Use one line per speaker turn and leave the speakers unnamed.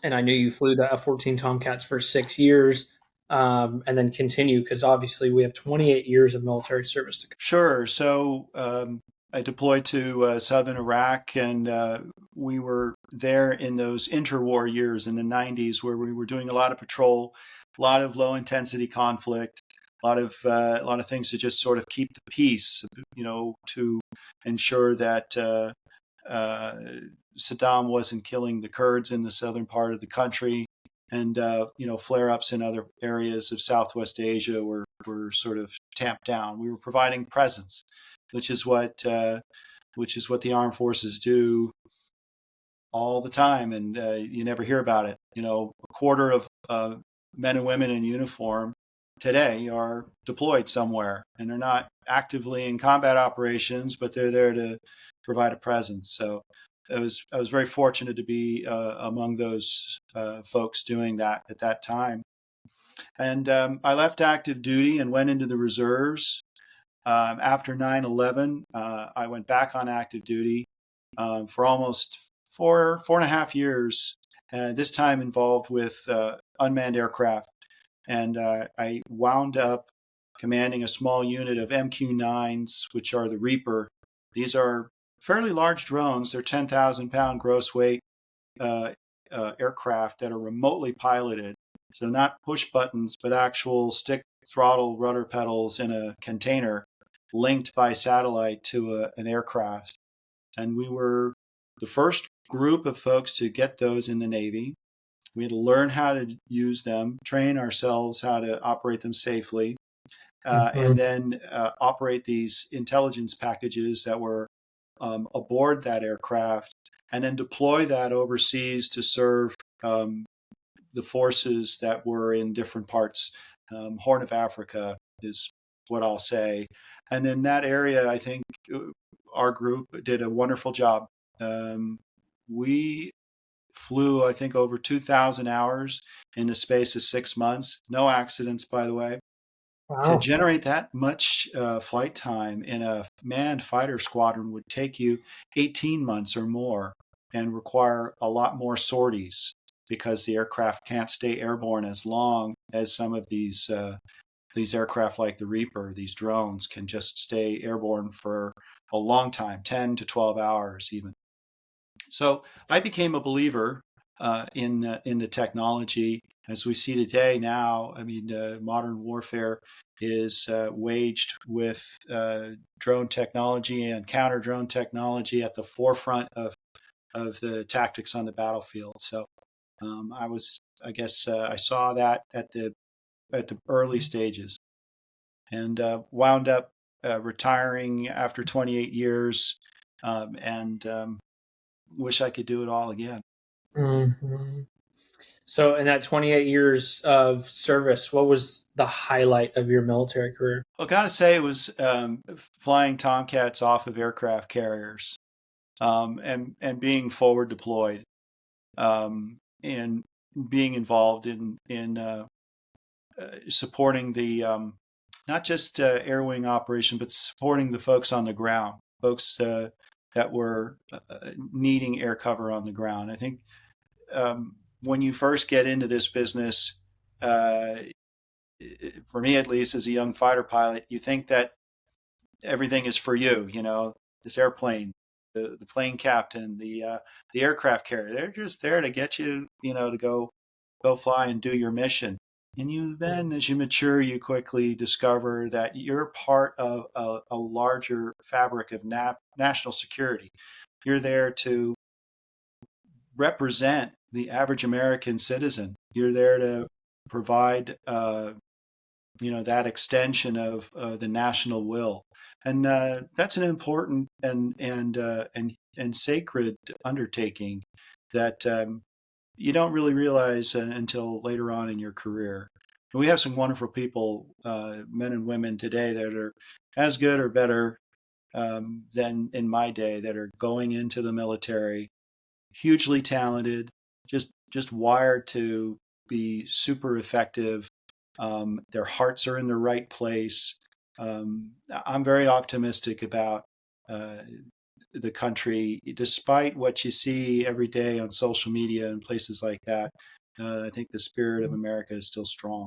and I knew you flew the F-14 Tomcats for 6 years, and then continue because obviously we have 28 years of military service to.
Sure. So I deployed to southern Iraq, and we were there in those interwar years in the 90s where we were doing a lot of patrol, a lot of low intensity conflict, a lot of things to just sort of keep the peace, to ensure that uh, Saddam wasn't killing the Kurds in the southern part of the country, and flare-ups in other areas of Southwest Asia were sort of tamped down. We were providing presence, which is what the armed forces do all the time, and you never hear about it. A quarter of men and women in uniform today are deployed somewhere, and they're not actively in combat operations, but they're there to provide a presence. So I was very fortunate to be among those folks doing that at that time. And I left active duty and went into the reserves. After 9/11, I went back on active duty for almost 4.5 years, this time involved with unmanned aircraft. And I wound up commanding a small unit of MQ-9s, which are the Reaper. These are fairly large drones. They're 10,000-pound gross weight uh, aircraft that are remotely piloted. So not push buttons, but actual stick, throttle, rudder pedals in a container linked by satellite to an aircraft. And we were the first group of folks to get those in the Navy. We had to learn how to use them, train ourselves how to operate them safely, and
Mhm.
then operate these intelligence packages that were aboard that aircraft, and then deploy that overseas to serve the forces that were in different parts. Horn of Africa is what I'll say. And in that area, I think our group did a wonderful job. We flew, I think, over 2,000 hours in the space of 6 months. No accidents, by the way. To
Wow.
generate that much flight time in a manned fighter squadron would take you 18 months or more and require a lot more sorties because the aircraft can't stay airborne as long as some of these aircraft like the Reaper. These drones can just stay airborne for a long time, 10 to 12 hours even. So I became a believer in the technology as we see today. Now, I mean, modern warfare is waged with drone technology and counter drone technology at the forefront of the tactics on the battlefield. So I guess, I saw that at the early stages, and wound up retiring after 28 years, and wish I could do it all again.
Mhm. So, in that 28 years of service, what was the highlight of your military career?
Well, I gotta say it was flying Tomcats off of aircraft carriers, and being forward deployed, and being involved in supporting the not just air wing operation, but supporting the folks on the ground, folks that were needing air cover on the ground. I think when you first get into this business, uh, for me at least, as a young fighter pilot, you think that everything is for you. This airplane, the plane captain, the aircraft carrier. They're just there to get you, to go fly and do your mission. And you then, as you mature, you quickly discover that you're part of a larger fabric of national security. You're there to represent the average American citizen. You're there to provide that extension of the national will, and that's an important and sacred undertaking that you don't really realize until later on in your career. And we have some wonderful people, men and women today, that are as good or better than in my day, that are going into the military, hugely talented, just wired to be super effective. Their hearts are in the right place. I'm very optimistic about uh, the country, despite what you see every day on social media and places like that. I think the spirit of America is still strong.